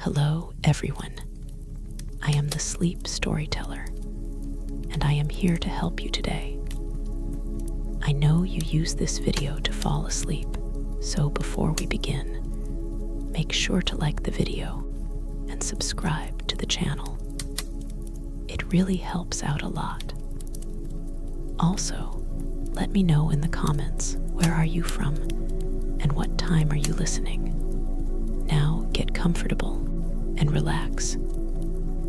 Hello, everyone. I am the sleep storyteller, and I am here to help you today. I know you use this video to fall asleep, so before we begin, make sure to like the video and subscribe to the channel. It really helps out a lot. Also, let me know in the comments, where are you from and what time are you listening? Now get comfortable and relax.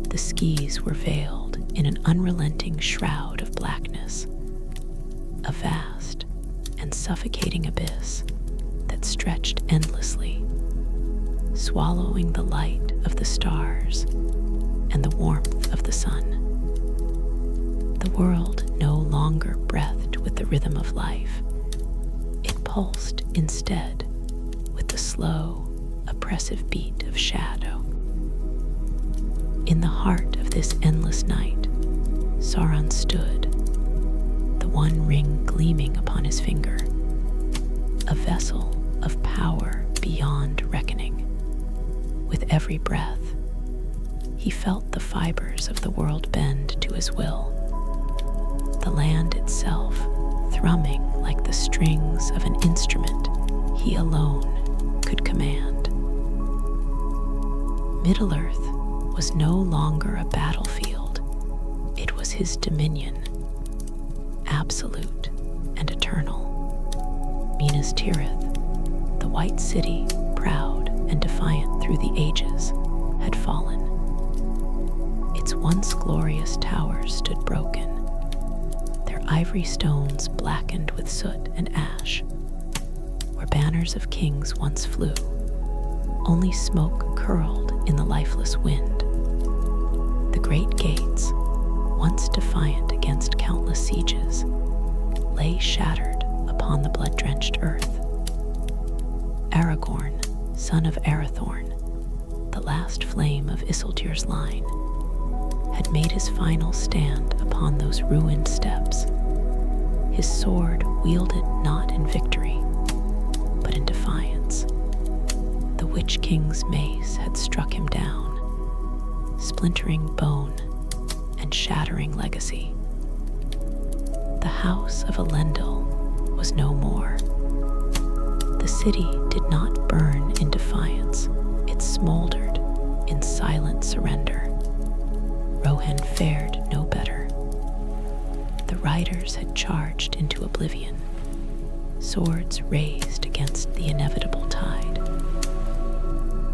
The skis were veiled in an unrelenting shroud of blackness, a vast and suffocating abyss that stretched endlessly, swallowing the light of the stars and the warmth of the sun. The world no longer breathed with the rhythm of life. It pulsed instead with the slow, oppressive beat of shadow. In the heart of this endless night, Sauron stood, the one ring gleaming upon his finger, a vessel of power beyond reckoning. With every breath, he felt the fibers of the world bend to his will, the land itself thrumming like the strings of an instrument he alone could command. Middle-earth was no longer a battlefield. It was his dominion, absolute and eternal. Minas Tirith, the white city, proud and defiant through the ages, had fallen. Its once glorious towers stood broken, their ivory stones blackened with soot and ash. Where banners of kings once flew, only smoke curled in the lifeless wind. The great gates, once defiant against countless sieges, lay shattered upon the blood-drenched earth. Aragorn, son of Arathorn, the last flame of Isildur's line, had made his final stand upon those ruined steps, his sword wielded not in victory, but in defiance. The Witch King's mace had struck him down, splintering bone and shattering legacy. The house of Elendil was no more. The city did not burn in defiance, it smoldered in silent surrender. Rohan fared no better. The riders had charged into oblivion, swords raised against the inevitable tide.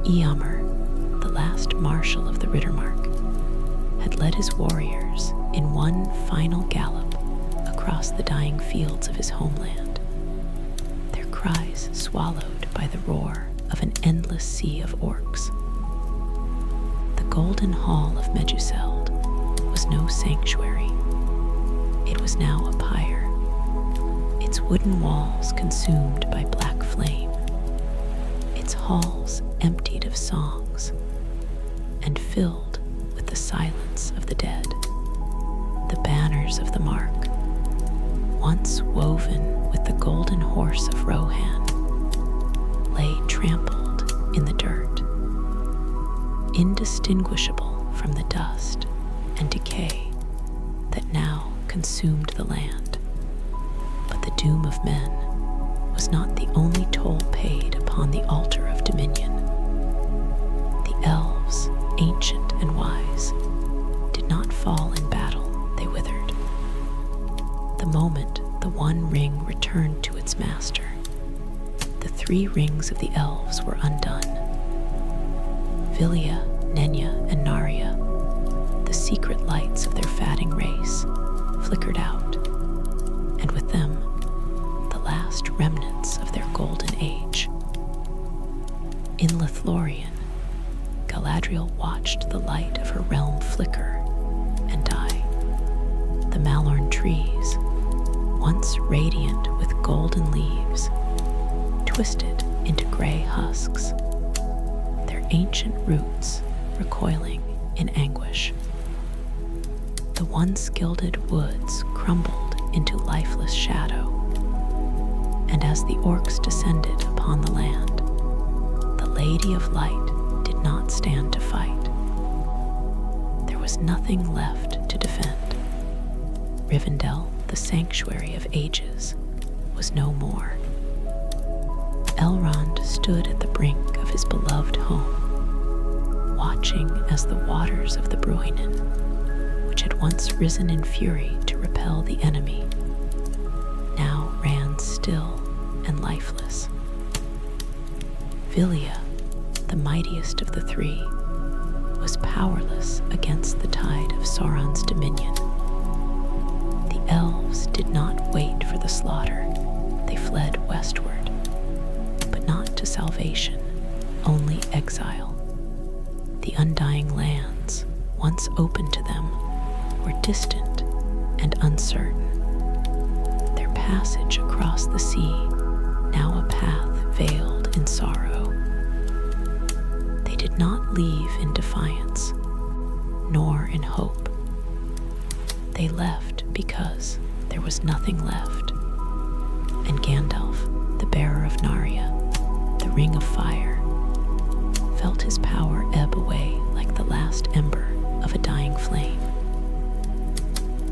Eomer, the last marshal of the Riddermark, had led his warriors in one final gallop across the dying fields of his homeland, their cries swallowed by the roar of an endless sea of orcs. The golden hall of Meduseld was no sanctuary. It was now a pyre, its wooden walls consumed by black flame, its halls emptied of songs and filled with the silence of the dead. The banners of the Mark, once woven with the golden horse of Rohan, lay trampled in the dirt, indistinguishable from the dust and decay that now consumed the land. But the doom of men was not the only toll paid upon the altar of dominion. The elves, ancient and wise, did not fall in battle, they withered. The moment the one ring returned to its master, the three rings of the elves were undone. Vilya, Nenya, and Narya, the secret lights of their fatting race, flickered out, and with them, the last remnants of their golden age. In Lothlorien, Galadriel watched the light of her realm flicker and die. The Malorn trees, once radiant with golden leaves, twisted into gray husks, their ancient roots recoiling in anguish. The once gilded woods crumbled into lifeless shadow, and as the orcs descended upon the land, the Lady of Light did not stand to fight. There was nothing left to defend. Rivendell, the sanctuary of ages, was no more. Elrond stood at the brink of his beloved home, watching as the waters of the Bruinen, which had once risen in fury to repel the enemy, now ran still and lifeless. Villia, the mightiest of the three, was powerless against the tide of Sauron's dominion. The elves did not wait for the slaughter. They fled westward, but not to salvation, only exile. The undying lands, once open to them, were distant and uncertain. Their passage across the sea, now a path veiled in sorrow. They did not leave in defiance, nor in hope. They left because there was nothing left, and Gandalf, the bearer of Narya, the Ring of Fire, felt his power ebb away like the last ember of a dying flame.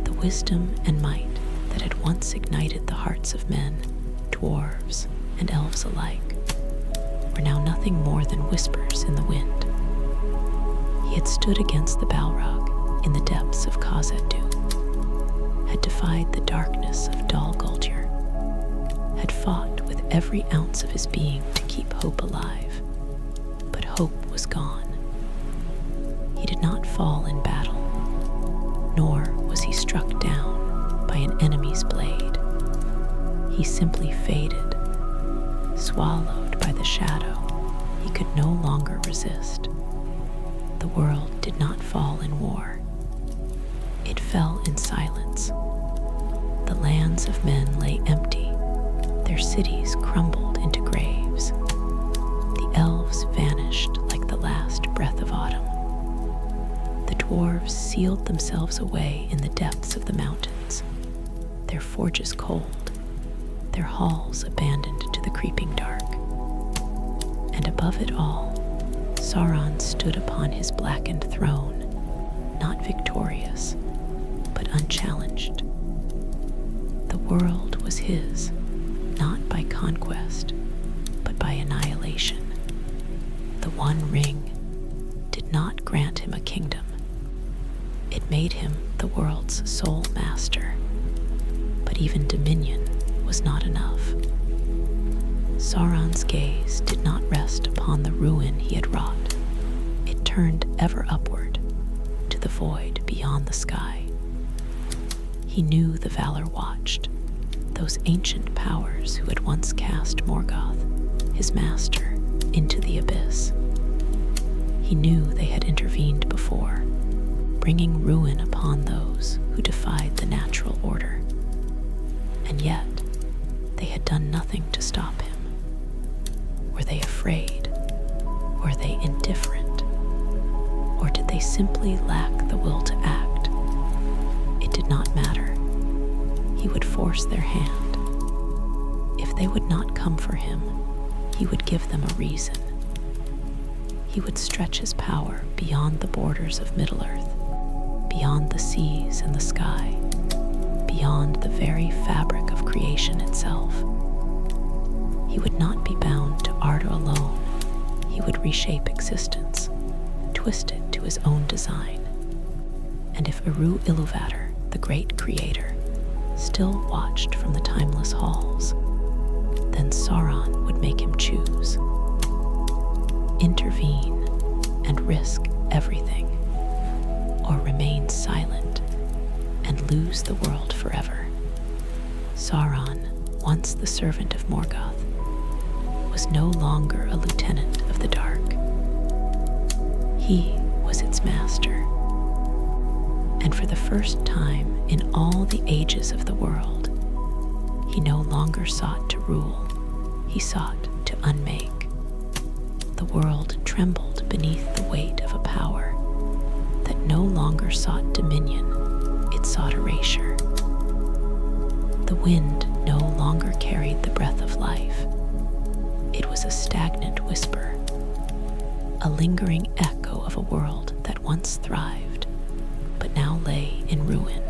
The wisdom and might that had once ignited the hearts of men, dwarves, and elves alike, were now nothing more than whispers in the wind. He had stood against the Balrog in the depths of Khazad-dûm, had defied the darkness of Dol Guldur, had fought with every ounce of his being to keep hope alive, but hope was gone. He did not fall in battle, nor was he struck down by an enemy's blade. He simply faded, swallowed by the shadow he could no longer resist. The world did not fall in war. It fell in silence. The lands of men lay empty. Their cities crumbled into graves. The elves vanished like the last breath of autumn. The dwarves sealed themselves away in the depths of the mountains, their forges cold, their halls abandoned to the creeping dark. And above it all, Sauron stood upon his blackened throne, not victorious, but unchallenged. The world was his, not by conquest, but by annihilation. The One Ring did not grant him a kingdom. It made him the world's sole master. But even dominion was not enough. Sauron's gaze did not rest upon the ruin he had wrought. It turned ever upward, to the void beyond the sky. He knew the Valar watched, those ancient powers who had once cast Morgoth, his master, into the abyss. He knew they had intervened before, bringing ruin upon those who defied the natural order. And yet, they had done nothing to stop him. Were they afraid? Were they indifferent? Or did they simply lack the will to act? It did not matter. He would force their hand. If they would not come for him, he would give them a reason. He would stretch his power beyond the borders of Middle-earth, beyond the seas and the sky, beyond the very fabric of creation itself. He would not be bound to art alone. He would reshape existence, twist it to his own design. And if Eru Ilúvatar, the great creator, still watched from the timeless halls, then Sauron would make him choose. Intervene and risk everything, or remain silent and lose the world forever. Sauron, once the servant of Morgoth, was no longer a lieutenant of the dark. He was its master. And for the first time in all the ages of the world, he no longer sought to rule, he sought to unmake. The world trembled beneath the weight of a power that no longer sought dominion, it sought erasure. The wind no longer carried the breath of life. It was a stagnant whisper. a lingering echo of a world that once thrived, but now lay in ruin.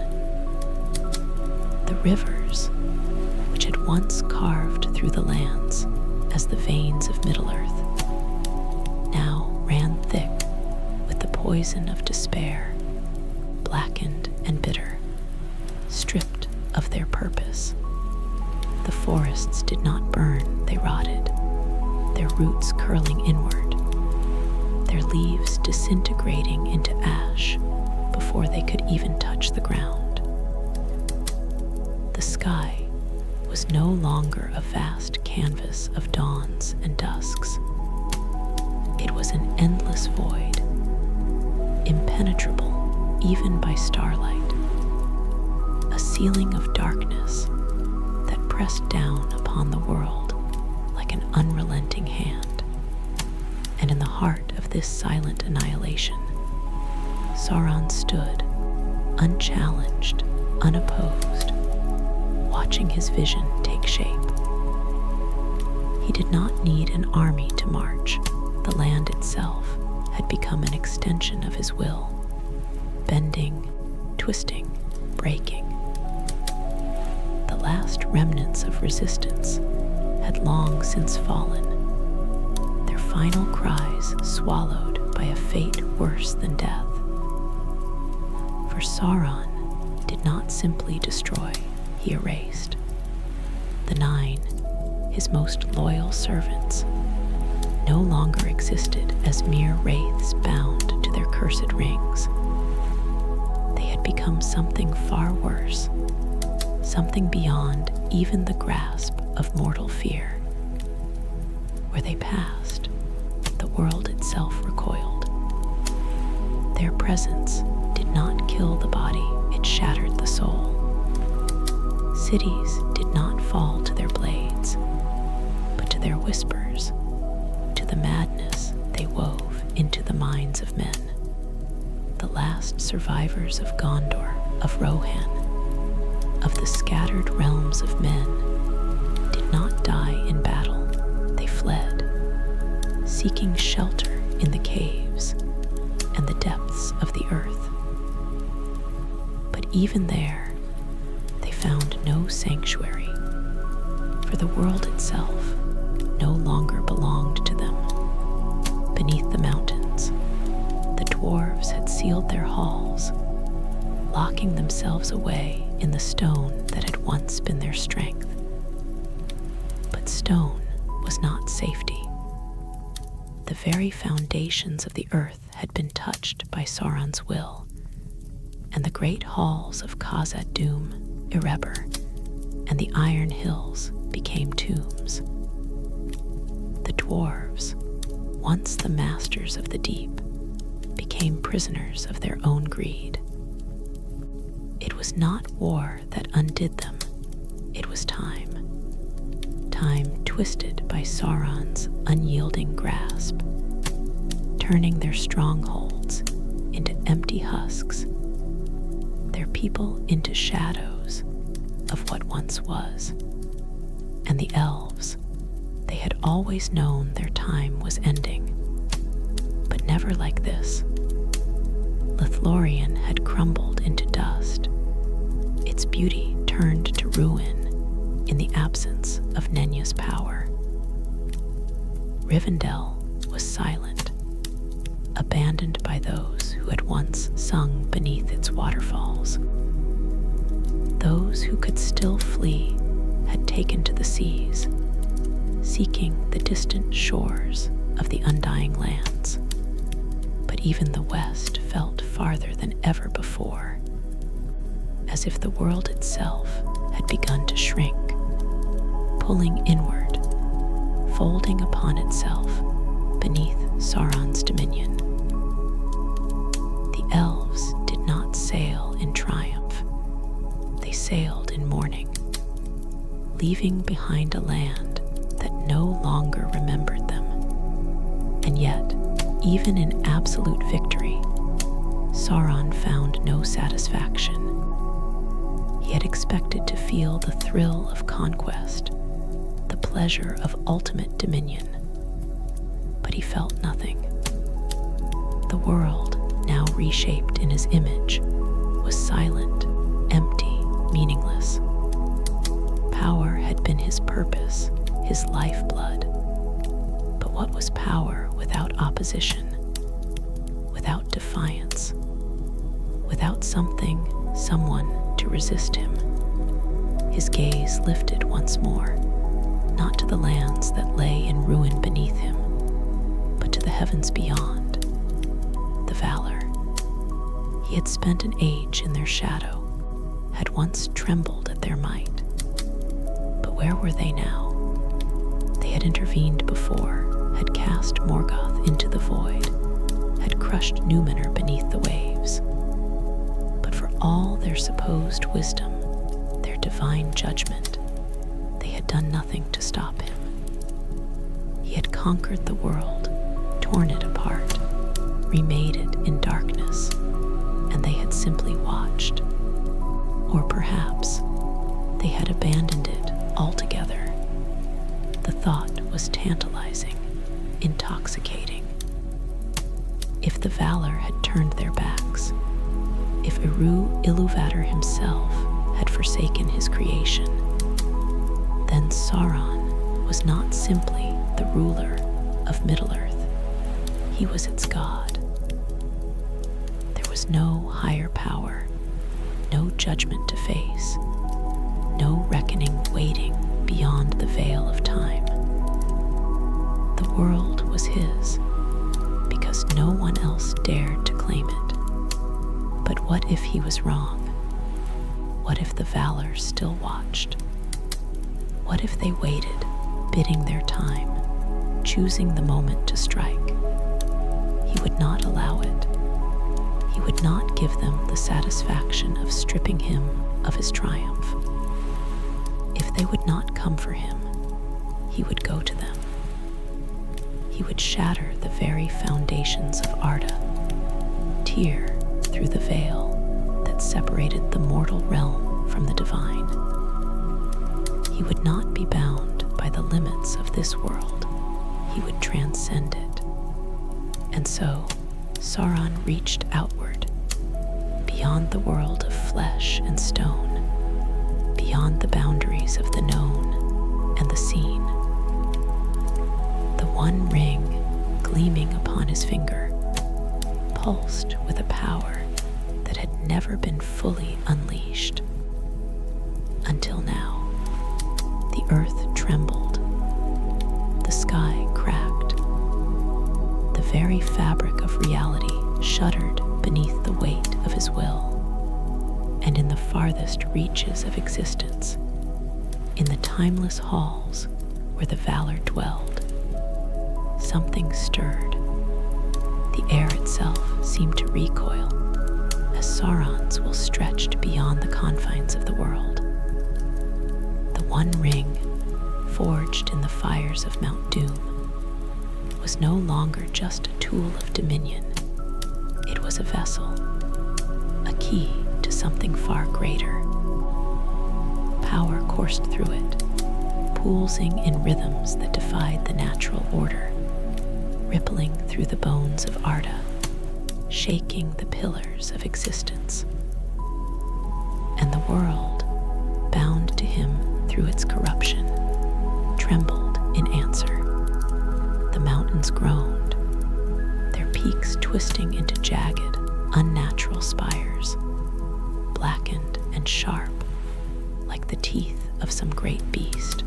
The rivers, which had once carved through the lands as the veins of Middle-earth, now ran thick with the poison of despair, blackened and bitter, stripped of their purpose. The forests did not burn, they rotted, their roots curling inward, their leaves disintegrating into ash before they could even touch the ground. The sky was no longer a vast canvas of dawns and dusks. It was an endless void, impenetrable even by starlight, a ceiling of darkness that pressed down upon the world like an unrelenting hand. And in the heart of this silent annihilation, Sauron stood, unchallenged, unopposed, watching his vision take shape. He did not need an army to march. The land itself had become an extension of his will, bending, twisting, breaking. The last remnants of resistance had long since fallen, their final cries swallowed by a fate worse than death. For Sauron did not simply destroy, he erased. The Nine, his most loyal servants, no longer existed as mere wraiths bound to their cursed rings. They had become something far worse, something beyond even the grasp of mortal fear. Where they passed, the world itself recoiled. Their presence did not kill the body, it shattered the soul. Cities did not fall to their blades, but to their whispers, to the madness they wove into the minds of men. The last survivors of Gondor, of Rohan, of the scattered realms of men, did not die in battle, they fled, seeking shelter in the caves and the depths of the earth. But even there, they found no sanctuary, for the world itself no longer belonged to them. Beneath the mountains, the dwarves had sealed their halls, locking themselves away in the stone that had once been their strength. But stone was not safety. The very foundations of the earth had been touched by Sauron's will, and the great halls of Khazad-dûm, Erebor, and the Iron Hills became tombs. The dwarves, once the masters of the deep, became prisoners of their own greed. It was not war that undid them, it was time. Time twisted by Sauron's unyielding grasp, turning their strongholds into empty husks, their people into shadows of what once was. And the elves, they had always known their time was ending, but never like this. Lothlorien had crumbled into dust, its beauty turned to ruin in the absence of Nenya's power. Rivendell was silent, abandoned by those who had once sung beneath its waterfalls. Those who could still flee had taken to the seas, seeking the distant shores of the undying lands. But even the west felt farther than ever before, as if the world itself had begun to shrink, pulling inward, folding upon itself beneath Sauron's dominion. The elves did not sail in triumph. They sailed in mourning, leaving behind a land that no longer remembered them. And yet, even in absolute victory, Sauron found no satisfaction. He had expected to feel the thrill of conquest, the pleasure of ultimate dominion, but he felt nothing. The world, now reshaped in his image, was silent, empty, meaningless. Power had been his purpose, his lifeblood. But what was power without opposition, without defiance, without someone to resist him? His gaze lifted once more, not to the lands that lay in ruin beneath him, but to the heavens beyond, the Valar. He had spent an age in their shadow, had once trembled at their might. But where were they now? They had intervened before, had cast Morgoth into the void, had crushed Númenor beneath the waves. But for all their supposed wisdom, their divine judgment, they had done nothing to stop him. He had conquered the world, torn it apart, remade it in darkness, and they had simply watched. Or perhaps they had abandoned it altogether. The thought was tantalizing, intoxicating. If the Valar had turned their backs, if Ilúvatar himself had forsaken his creation, then Sauron was not simply the ruler of Middle-earth. He was its god. There was no higher power, no judgment to face, no reckoning waiting beyond the veil of time. The world was his, because no one else dared to claim it. But what if he was wrong? What if the Valar still watched? What if they waited, biding their time, choosing the moment to strike? He would not allow it. He would not give them the satisfaction of stripping him of his triumph. If they would not come for him, he would go to them. He would shatter the very foundations of Arda, tear through the veil that separated the mortal realm from the divine. He would not be bound by the limits of this world. He would transcend it. And so, Sauron reached outward, beyond the world of flesh and stone, beyond the boundaries of the known and the seen. The one ring gleaming upon his finger pulsed with a power that had never been fully unleashed. Until now, the earth trembled, the sky cracked, the very fabric of reality shuddered beneath the weight of his will, and in the farthest reaches of existence, in the timeless halls where the Valar dwelled, something stirred. The air itself seemed to recoil, as Sauron's will stretched beyond the confines of the world. The one ring, forged in the fires of Mount Doom, was no longer just a tool of dominion. It was a vessel, a key to something far greater. Power coursed through it, pulsing in rhythms that defied the natural order, rippling through the bones of Arda, shaking the pillars of existence. And the world, bound to him through its corruption, trembled in answer. The mountains groaned, their peaks twisting into jagged, unnatural spires, blackened and sharp, like the teeth of some great beast.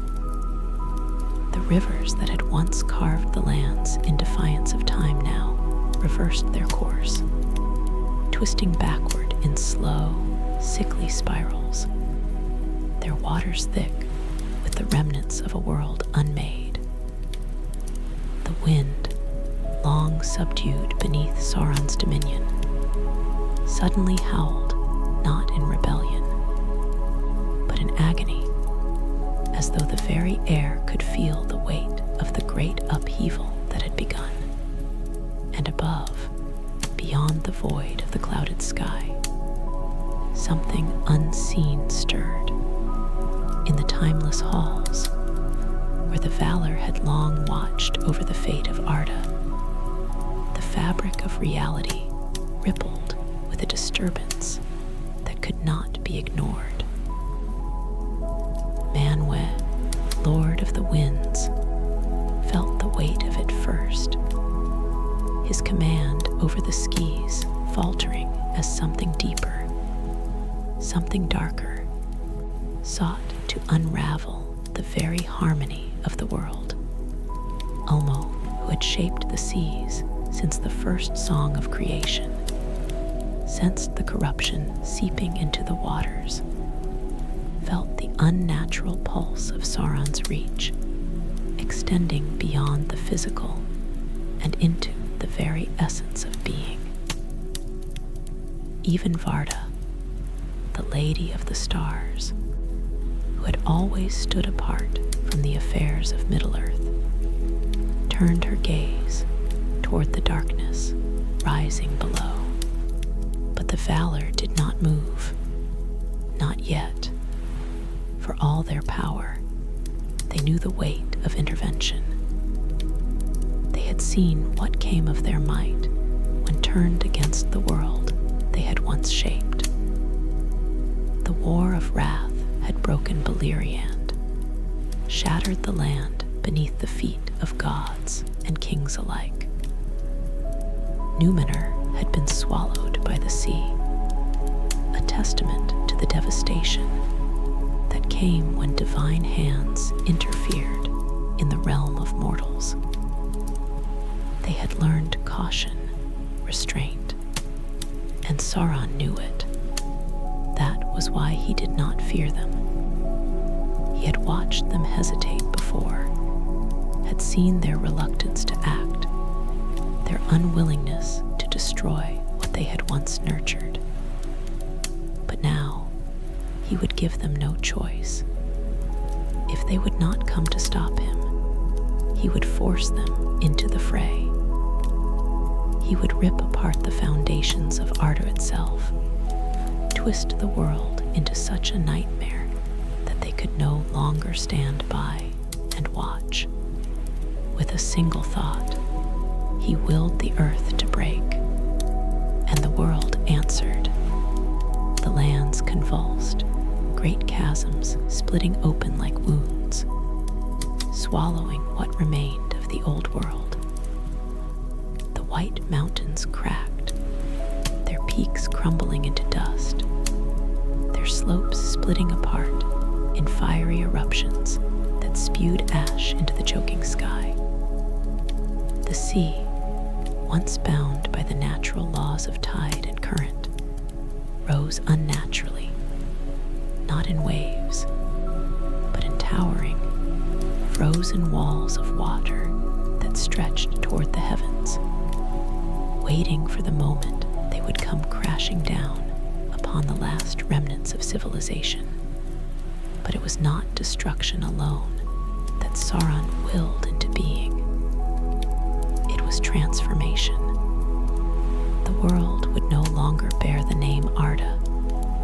The rivers that had once carved the lands in defiance of time now reversed their course, twisting backward in slow, sickly spirals, their waters thick with the remnants of a world unmade. The wind, long subdued beneath Sauron's dominion, suddenly howled not in rebellion, but in agony, as though the very air could feel the weight of the great upheaval that had begun. And above, beyond the void of the clouded sky, something unseen stirred. In the timeless halls, where the Valar had long watched over the fate of Arda, the fabric of reality rippled with a disturbance that could not be ignored. Manwë, Lord of the Winds, felt the weight of it first, his command over the skis faltering as something deeper, something darker, sought to unravel the very harmony of the world. Ulmo, who had shaped the seas since the first song of creation, sensed the corruption seeping into the waters, felt the unnatural pulse of Sauron's reach, extending beyond the physical and into the very essence of being. Even Varda, the Lady of the Stars, who had always stood apart from the affairs of Middle-earth, turned her gaze toward the darkness rising below. But the Valar did not move, not yet. For all their power, they knew the weight of intervention. They had seen what came of their might when turned against the world they had once shaped. The war of wrath had broken Beleriand, shattered the land beneath the feet of gods and kings alike. Numenor had been swallowed by the sea, a testament to the devastation that came when divine hands interfered in the realm of mortals. They had learned caution, restraint, and Sauron knew it. That was why he did not fear them. He had watched them hesitate before, had seen their reluctance to act, their unwillingness to destroy what they had once nurtured. But now, he would give them no choice. If they would not come to stop him, he would force them into the fray. He would rip apart the foundations of Arda itself, twist the world into such a nightmare that they could no longer stand by and watch. With a single thought, he willed the earth to break, and the world answered. The lands convulsed, great chasms splitting open like wounds, swallowing what remained of the old world. The white mountains cracked, their peaks crumbling into dust, their slopes splitting apart in fiery eruptions that spewed ash into the choking sky. The sea, once bound by the natural laws of tide and current, rose unnaturally, not in waves, but in towering, frozen walls of water that stretched toward the heavens, waiting for the moment they would come crashing down upon the last remnants of civilization. But it was not destruction alone that Sauron willed into being. It was transformation. The world would no longer bear the name Arda.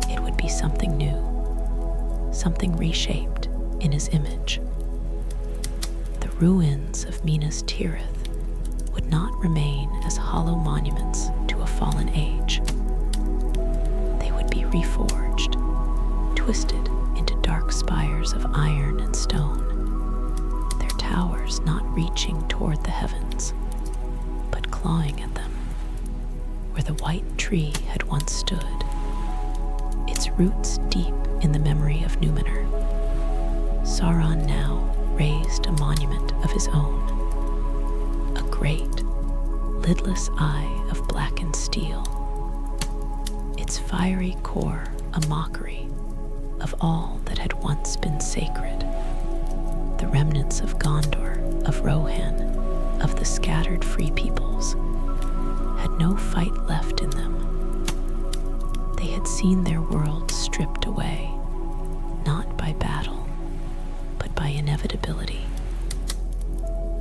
It would be something new, something reshaped in his image. The ruins of Minas Tirith would not remain as hollow monuments to a fallen age. They would be reforged, twisted into dark spires of iron and stone, their towers not reaching toward the heavens, but clawing at them. Where the white tree had once stood, its roots deep in the memory of Numenor, Sauron now raised a monument of his own, a great, lidless eye of blackened steel, its fiery core a mockery of all that had once been sacred, the remnants of Gondor, of Rohan, of the scattered free peoples, had no fight left in them. They had seen their world stripped away, not by battle, but by inevitability.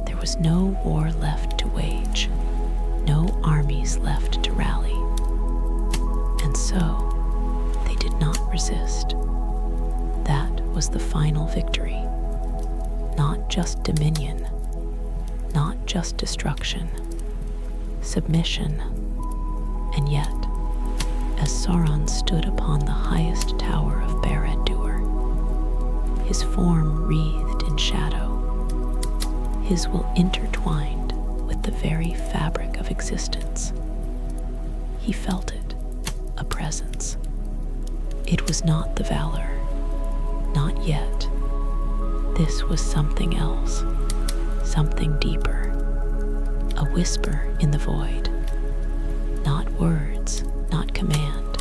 There was no war left to wage, no armies left to rally. And so, they did not resist. That was the final victory. Not just dominion, not just destruction, submission. And yet, as Sauron stood upon the highest tower of Barad-dûr, his form wreathed in shadow, his will intertwined with the very fabric of existence. He felt it, a presence. It was not the Valar, not yet. This was something else, something deeper, a whisper in the void. Not words, not command,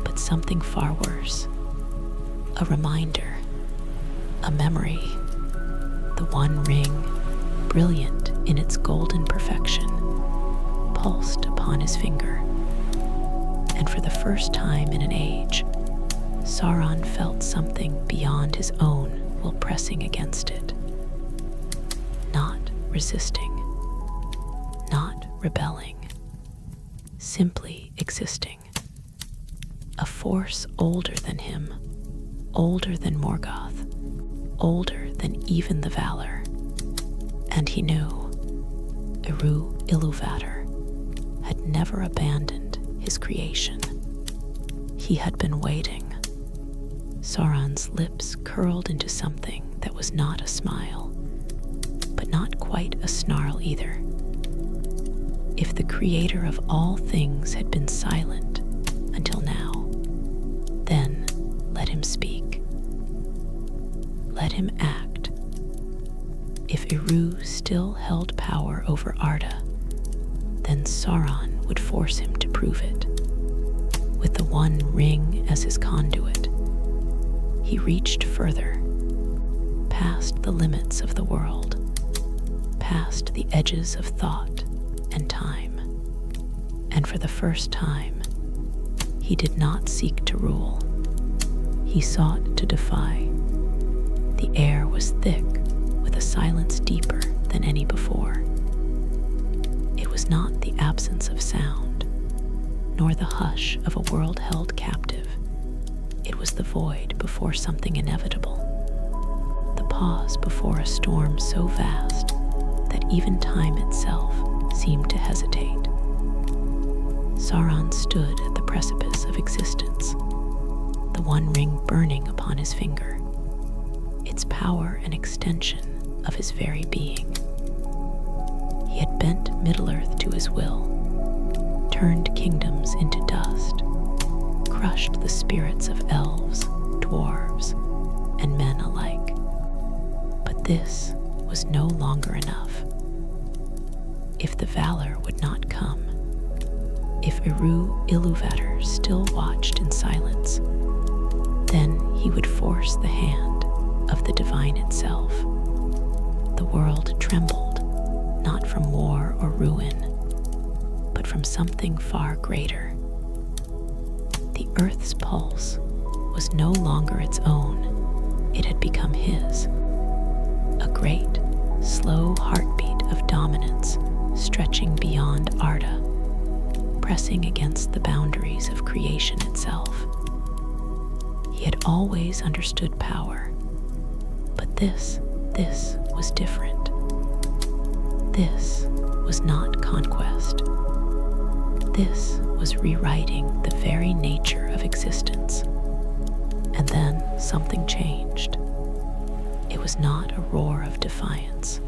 but something far worse. A reminder, a memory. The one ring, brilliant in its golden perfection, pulsed upon his finger. And for the first time in an age, Sauron felt something beyond his own while pressing against it. Not resisting, not rebelling, simply existing. A force older than him, older than Morgoth, older than even the Valar. And he knew Eru Ilúvatar had never abandoned his creation. He had been waiting. Sauron's lips curled into something that was not a smile, but not quite a snarl either. If the creator of all things had been silent until now, then let him speak. Let him act. If Eru still held power over Arda, then Sauron would force him to prove it. With the One Ring as his conduit, he reached further, past the limits of the world, past the edges of thought and time. And for the first time, he did not seek to rule. He sought to defy. The air was thick with a silence deeper than any before. It was not the absence of sound, nor the hush of a world held captive. It was the void before something inevitable, the pause before a storm so vast that even time itself seemed to hesitate. Sauron stood at the precipice of existence, the One Ring burning upon his finger, its power an extension of his very being. He had bent Middle-earth to his will, turned kingdoms into dust, crushed the spirits of elves, dwarves, and men alike. But this was no longer enough. If the Valar would not come, if Eru Ilúvatar still watched in silence, then he would force the hand of the divine itself. The world trembled, not from war or ruin, but from something far greater. The earth's pulse was no longer its own, it had become his. A great, slow heartbeat of dominance stretching beyond Arda, pressing against the boundaries of creation itself. He had always understood power, but this was different. This was not conquest. This was rewriting the very nature of existence. And then something changed. It was not a roar of defiance,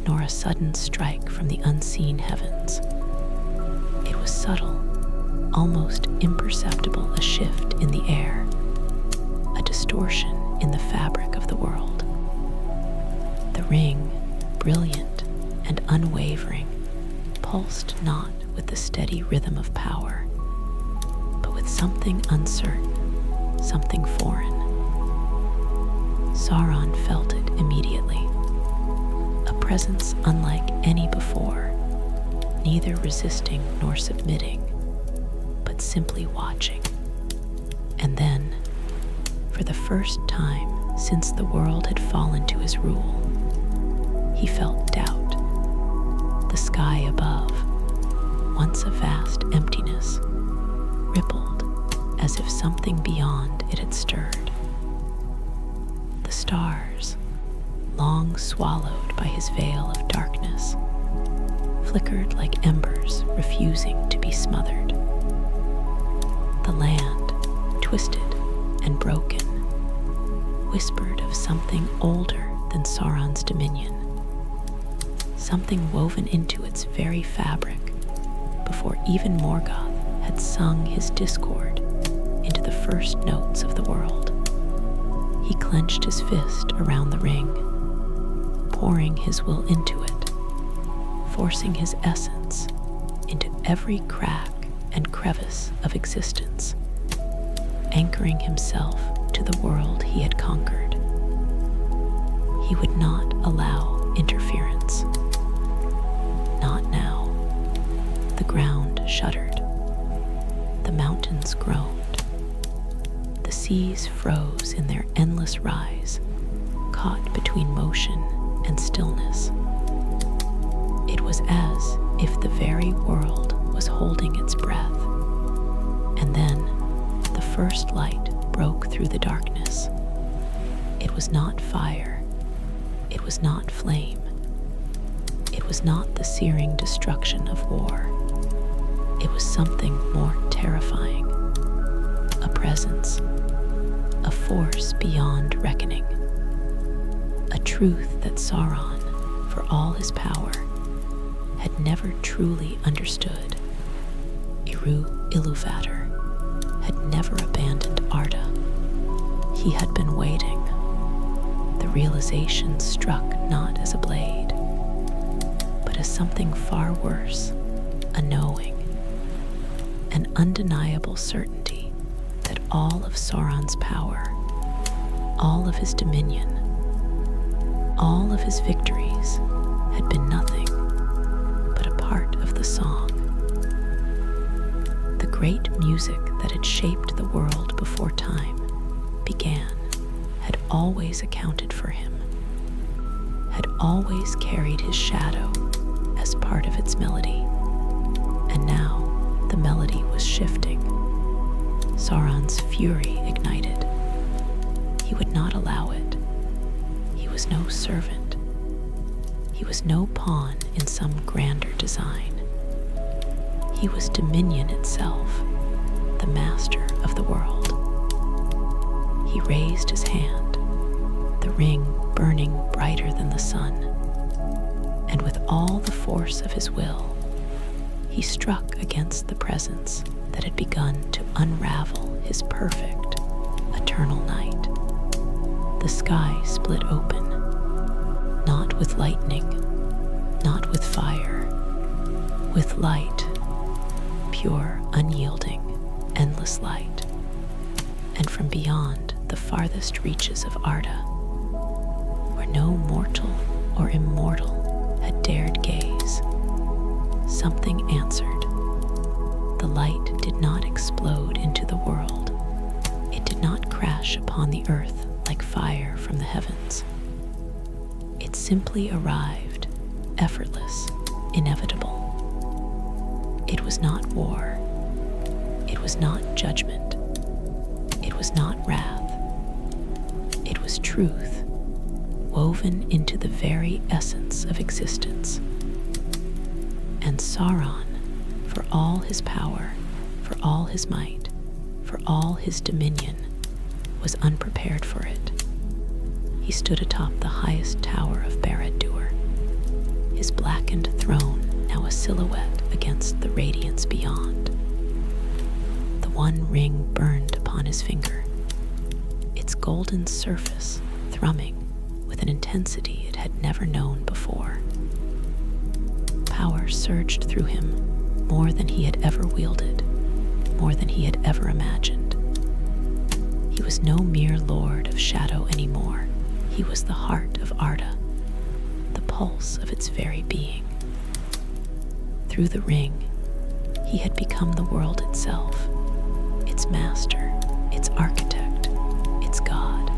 nor a sudden strike from the unseen heavens. It was subtle, almost imperceptible, a shift in the air, a distortion in the fabric of the world. The ring, brilliant and unwavering, pulsed not with the steady rhythm of power, but with something uncertain, something foreign. Sauron felt it immediately, a presence unlike any before, neither resisting nor submitting, but simply watching. And then, for the first time since the world had fallen to his rule, he felt doubt. The sky above, once a vast emptiness, rippled as if something beyond it had stirred. The stars, long swallowed by his veil of darkness, flickered like embers refusing to be smothered. The land, twisted and broken, whispered of something older than Sauron's dominion, something woven into its very fabric before even Morgoth had sung his discord into the first notes of the world. He clenched his fist around the ring, pouring his will into it, forcing his essence into every crack and crevice of existence, anchoring himself to the world he had conquered. He would not allow interference. Not now. The ground shuddered. The mountains groaned. The seas froze in their endless rise, caught between motion and stillness. It was as if the very world was holding its breath. And then the first light broke through the darkness. It was not fire. It was not flame. It was not the searing destruction of war. It was something more terrifying. A presence. A force beyond reckoning. A truth that Sauron, for all his power, had never truly understood. Ilúvatar had never abandoned Arda. He had been waiting. The realization struck not as a blade, but as something far worse, a knowing, an undeniable certainty that all of Sauron's power, all of his dominion, all of his victories had been nothing but a part of the song. The great music that had shaped the world before time began had always accounted for him, had always carried his shadow as part of its melody. And now the melody was shifting. Sauron's fury ignited. He would not allow it. He was no servant. He was no pawn in some grander design. He was dominion itself, the master of the world. He raised his hand, the ring burning brighter than the sun, and with all the force of his will, he struck against the presence that had begun to unravel his perfect, eternal night. The sky split open, not with lightning, not with fire, with light, pure, unyielding, endless light. And from beyond the farthest reaches of Arda, where no mortal or immortal had dared gaze, something answered. The light did not explode into the world. It did not crash upon the earth like fire from the heavens. It simply arrived, effortless, inevitable. It was not war. It was not judgment. It was not wrath. It was truth, woven into the very essence of existence. And Sauron, for all his power, for all his might, for all his dominion, was unprepared for it. He stood atop the highest tower of Barad-dûr, his blackened throne now a silhouette against the radiance beyond. The one ring burned upon his finger, its golden surface thrumming with an intensity it had never known before. Power surged through him more than he had ever wielded, more than he had ever imagined. He was no mere lord of shadow anymore. He was the heart of Arda, the pulse of its very being. Through the ring, he had become the world itself, its master, its architect, its god.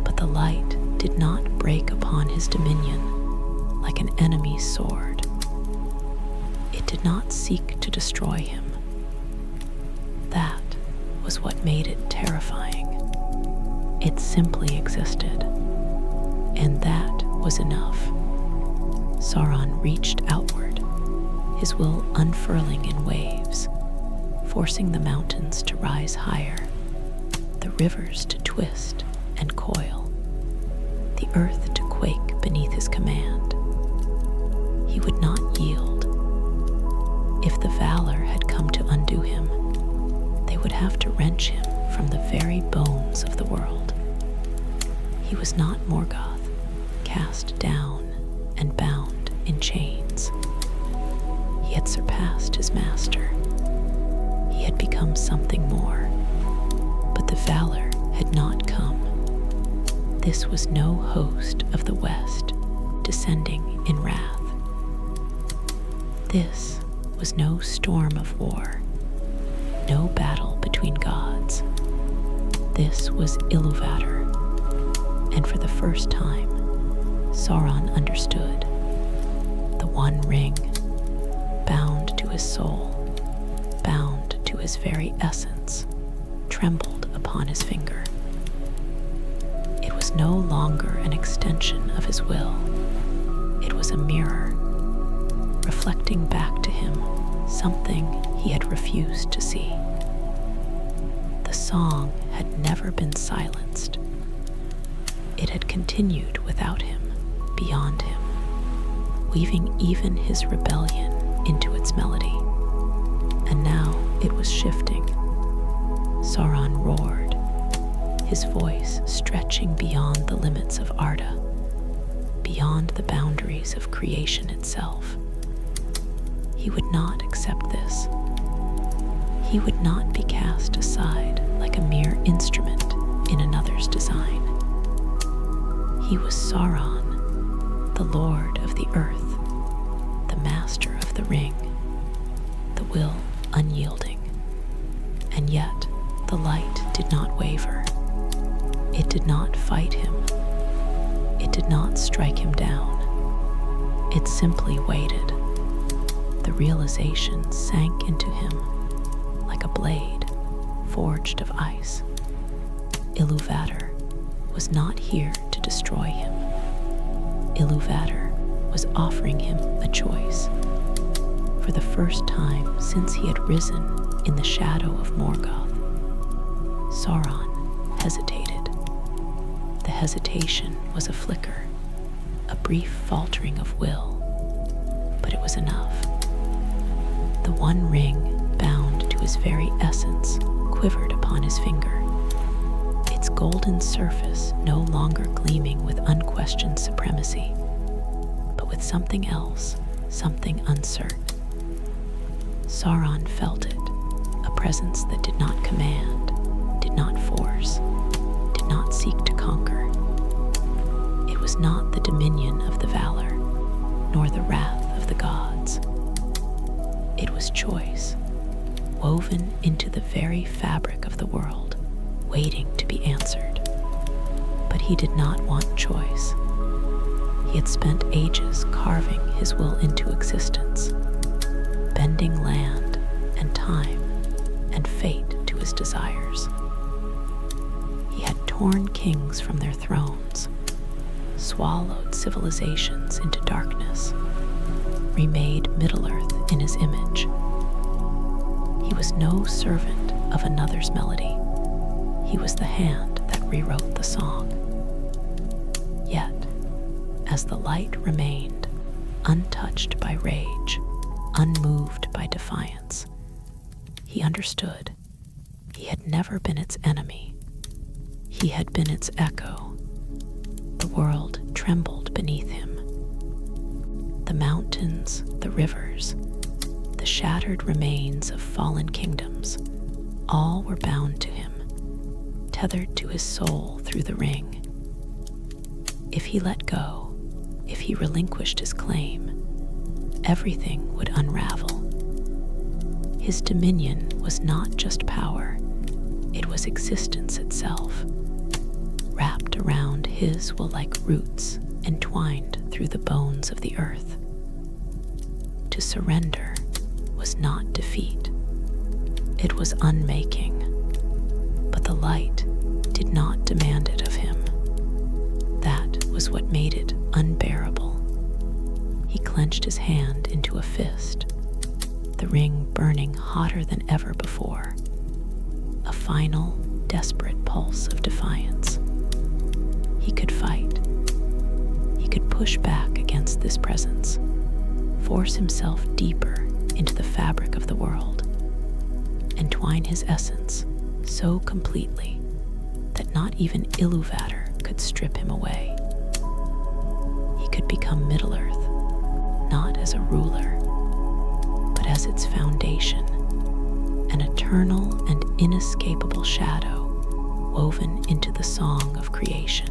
But the light did not break upon his dominion like an enemy's sword. It did not seek to destroy him. That was what made it terrifying. It simply existed, and that was enough. Sauron reached outward, his will unfurling in waves, forcing the mountains to rise higher, the rivers to twist and coil, the earth to quake beneath his command. He would not yield. If the Valar had come to undo him, they would have to wrench him from the very bones of the world. He was not Morgoth, cast down and bound in chains. He had surpassed his master. He had become something more. But the Valar had not come. This was no host of the West descending in wrath. This was no storm of war, no battle between gods. This was Iluvatar, and for the first time, Sauron understood. The One Ring, bound to his soul, bound to his very essence, trembled upon his finger. It was no longer an extension of his will. It was a mirror, reflecting back to him something he had refused to see. The song had never been silenced. It had continued without him, beyond him, weaving even his rebellion into its melody. And now it was shifting. Sauron roared, his voice stretching beyond the limits of Arda, beyond the boundaries of creation itself. He would not accept this. He would not be cast aside like a mere instrument in another's design. He was Sauron, the Lord of the Earth, the Master of the Ring, the will unyielding. And yet the light did not waver. It did not fight him. It did not strike him down. It simply waited. The realization sank into him like a blade forged of ice. Iluvatar was not here to destroy him. Iluvatar was offering him a choice. For the first time since he had risen in the shadow of Morgoth, Sauron hesitated. The hesitation was a flicker, a brief faltering of will, but it was enough. The One Ring, bound to his very essence, quivered upon his finger, its golden surface no longer gleaming with unquestioned supremacy, but with something else, something uncertain. Sauron felt it, a presence that did not command, did not force, did not seek to conquer. It was not the dominion of the Valar, nor the wrath of the gods. It was choice, woven into the very fabric of the world, waiting to be answered. But he did not want choice. He had spent ages carving his will into existence, bending land and time and fate to his desires. He had torn kings from their thrones, swallowed civilizations into darkness, remade Middle-earth in his image. He was no servant of another's melody. He was the hand that rewrote the song. Yet, as the light remained, untouched by rage, unmoved by defiance, he understood. He had never been its enemy. He had been its echo. The world trembled beneath him. The mountains, the rivers, the shattered remains of fallen kingdoms, all were bound to him, tethered to his soul through the ring. If he let go, if he relinquished his claim, everything would unravel. His dominion was not just power, it was existence itself, wrapped around his will like roots entwined through the bones of the earth. To surrender was not defeat, it was unmaking, but the light did not demand it of him. That was what made it unbearable. He He clenched his hand into a fist, the ring burning hotter than ever before, a final, desperate pulse of defiance. He could fight. He could push back against this presence, force himself deeper into the fabric of the world, entwine his essence so completely that not even Iluvatar could strip him away. He could become Middle-earth, not as a ruler, but as its foundation, an eternal and inescapable shadow woven into the song of creation.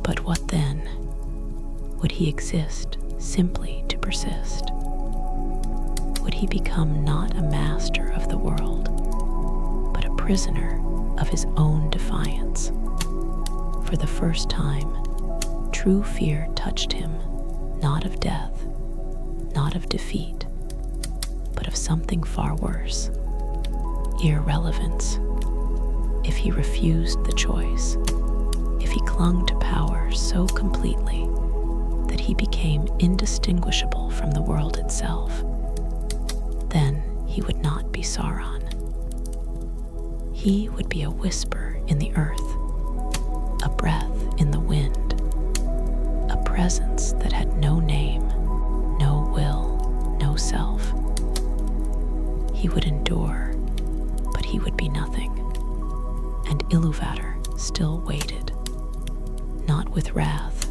But what then? Would he exist simply to persist? Would he become not a master of the world, but a prisoner of his own defiance? For the first time, true fear touched him, not of death, not of defeat, but of something far worse, irrelevance. If he refused the choice, if he clung to power so completely that he became indistinguishable from the world itself, then he would not be Sauron. He would be a whisper in the earth, a breath in the wind, a presence that had no name, no will, no self. He would endure, but he would be nothing. And Iluvatar still waited, not with wrath,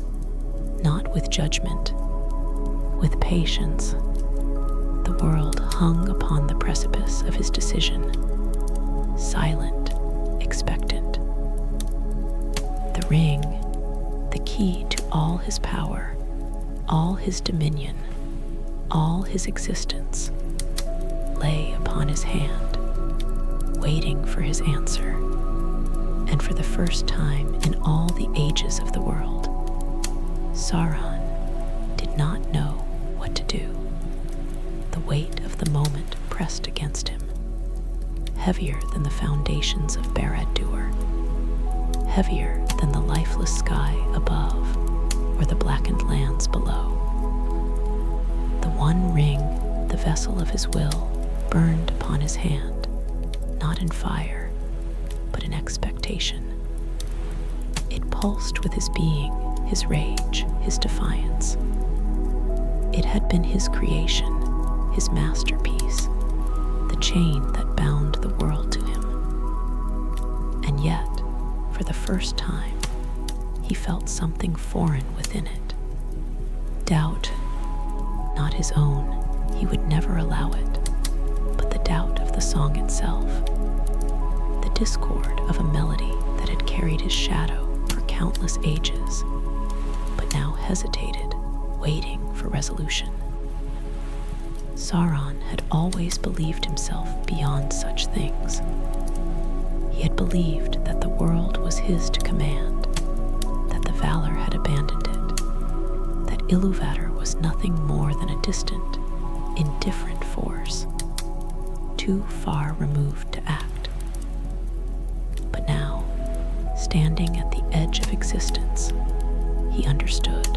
not with judgment, with patience. The world hung upon the precipice of his decision, silent, expectant. The ring, the key to all his power, all his dominion, all his existence, lay upon his hand, waiting for his answer. And for the first time in all the ages of the world, Sauron did not know what to do. The weight of the moment pressed against him, heavier than the foundations of Barad-dûr, heavier than the lifeless sky above or the blackened lands below. The one ring, the vessel of his will, burned upon his hand, not in fire, but in expectation. It pulsed with his being, his rage, his defiance. It had been his creation, his masterpiece, the chain that bound the world to him. And yet, for the first time, he felt something foreign within it. Doubt, not his own, he would never allow it, but the doubt of the song itself, the discord of a melody that had carried his shadow for countless ages, but now hesitated, waiting for resolution. Sauron had always believed himself beyond such things. He had believed that the world was his to command, that the Valar had abandoned it, that Iluvatar was nothing more than a distant, indifferent force, too far removed to act. But now, standing at the edge of existence, he understood.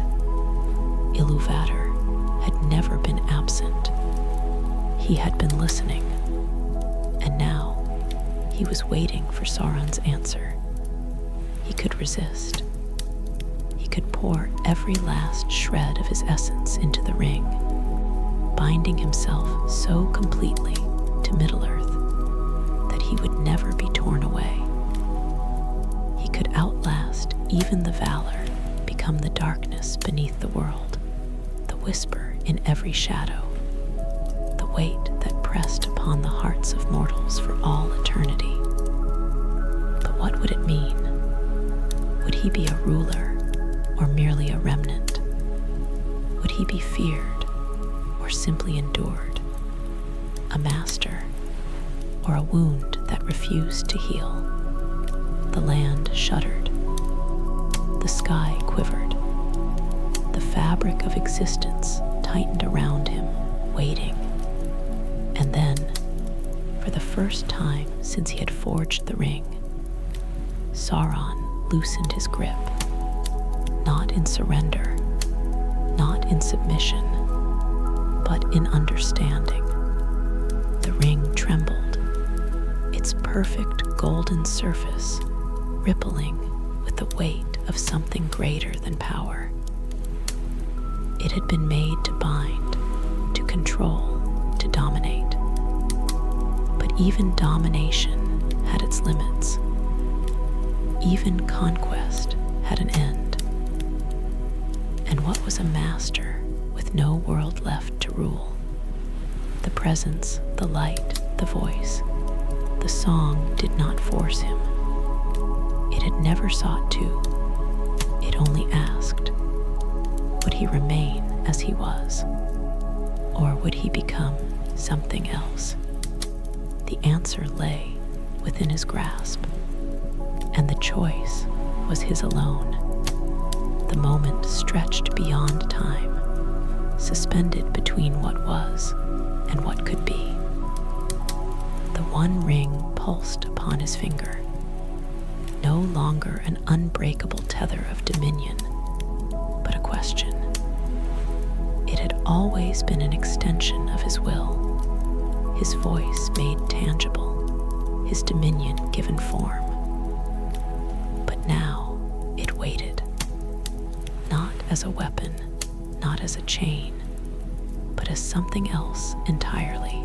Iluvatar had never been absent. He had been listening, and now he was waiting for Sauron's answer. He could resist. He could pour every last shred of his essence into the ring, binding himself so completely to Middle-earth that he would never be torn away. He could outlast even the Valar, become the darkness beneath the world, the whisper in every shadow, the weight that pressed upon the hearts of mortals for all eternity. But what would it mean? Would he be a ruler or merely a remnant? Would he be feared or simply endured? A master or a wound that refused to heal? The land shuddered. The sky quivered. The fabric of existence tightened around him, waiting. And then, for the first time since he had forged the ring, Sauron loosened his grip, not in surrender, not in submission, but in understanding. The ring trembled, its perfect golden surface rippling with the weight of something greater than power. It had been made to bind, to control, to dominate. But even domination had its limits. Even conquest had an end. And what was a master with no world left to rule? The presence, the light, the voice, the song did not force him. It had never sought to. It only asked, would he remain as he was? Or would he become something else? The answer lay within his grasp, and the choice was his alone. The moment stretched beyond time, suspended between what was and what could be. The one ring pulsed upon his finger, no longer an unbreakable tether of dominion, but a question. It had always been an extension of his will, his voice made tangible, his dominion given form. But now it waited, not as a weapon, not as a chain, but as something else entirely.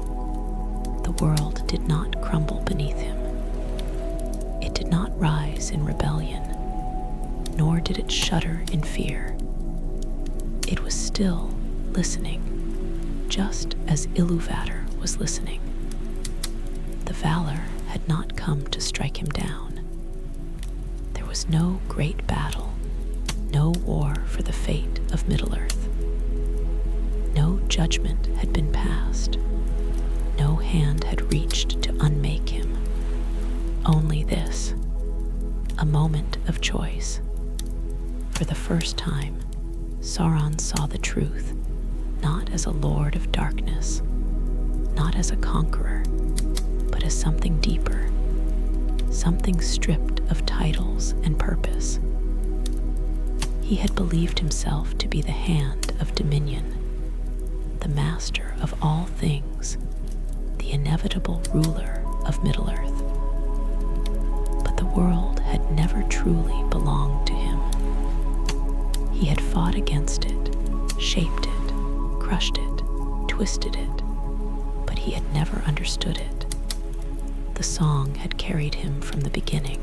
The world did not crumble beneath him. It did not rise in rebellion, nor did it shudder in fear. It was still listening, just as Iluvatar was listening. The Valar had not come to strike him down. There was no great battle, no war for the fate of Middle-earth. No judgment had been passed. No hand had reached to unmake him. Only this, a moment of choice. For the first time, Sauron saw the truth, not as a lord of darkness, not as a conqueror, but as something deeper, something stripped of titles and purpose. He had believed himself to be the hand of dominion, the master of all things, the inevitable ruler of Middle-earth. But the world had never truly belonged to him. He had fought against it, shaped it, crushed it, twisted it, but he had never understood it. The song had carried him from the beginning,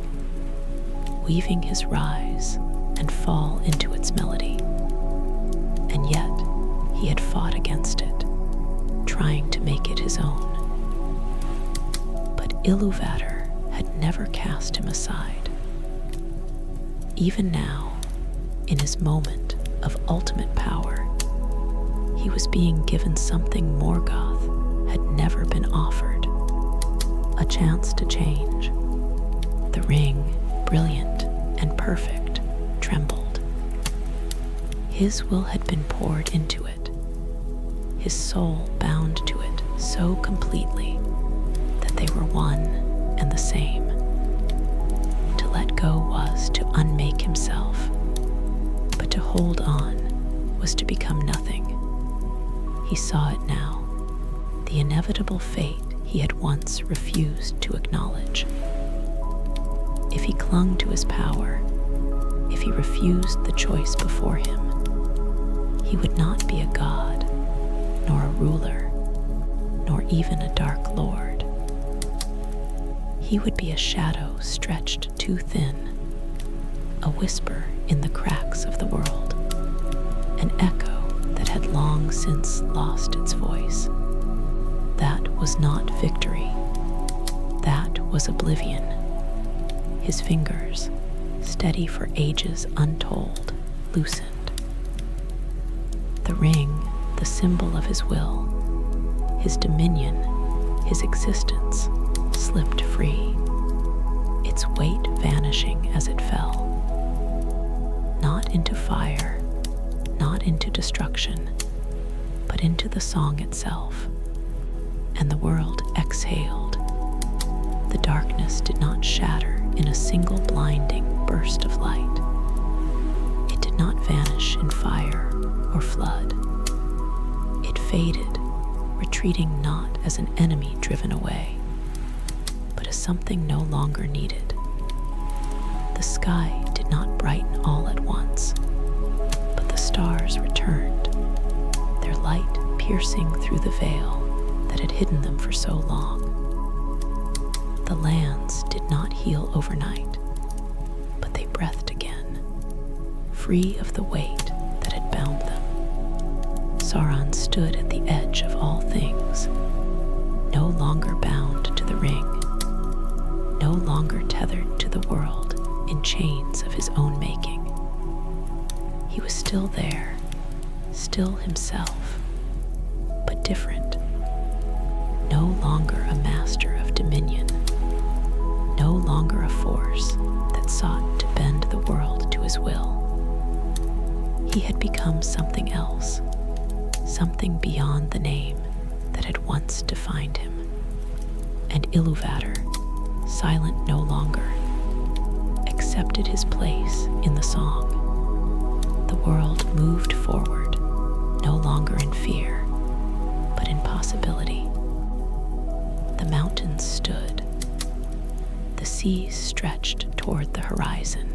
weaving his rise and fall into its melody. And yet, he had fought against it, trying to make it his own. But Iluvatar had never cast him aside. Even now, in his moment of ultimate power, he was being given something Morgoth had never been offered, a chance to change. The ring, brilliant and perfect, trembled. His will had been poured into it, his soul bound to it so completely that they were one and the same. To let go was to unmake himself, but to hold on was to become nothing. He saw it now, the inevitable fate he had once refused to acknowledge. If he clung to his power, if he refused the choice before him, he would not be a god, nor a ruler, nor even a dark lord. He would be a shadow stretched too thin, a whisper in the cracks of the world, an echo that had long since lost its voice. That was not victory. That was oblivion. His fingers, steady for ages untold, loosened. The ring, the symbol of his will, his dominion, his existence, slipped free, its weight vanishing as it fell. Not into fire, not into destruction, but into the song itself. And the world exhaled. The darkness did not shatter in a single blinding burst of light. It did not vanish in fire or flood. It faded, retreating not as an enemy driven away, but as something no longer needed. The sky did not brighten all at once, but the stars returned, their light piercing through the veil that had hidden them for so long. The lands did not heal overnight, but they breathed again, free of the weight that had bound them. Sauron stood at the edge of all things, no longer bound to the ring, no longer tethered to the world in chains of his own making. He was still there, still himself, but different. No longer a master of dominion, no longer a force that sought to bend the world to his will. He had become something else, something beyond the name that had once defined him. And Iluvatar, silent no longer, accepted his place in the song. The world moved forward, no longer in fear, but in possibility. The mountains stood. The seas stretched toward the horizon.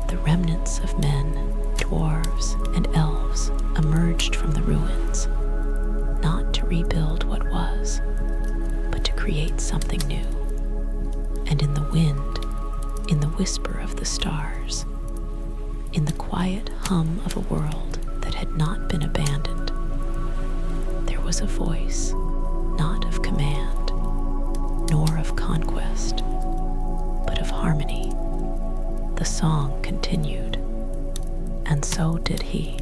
The remnants of men, dwarves, and elves emerged from the ruins, not to rebuild what was, but to create something new. And in the wind, in the whisper of the stars, in the quiet hum of a world that had not been abandoned, there was a voice, not of command, nor of conquest, but of harmony. The song continued, and so did he.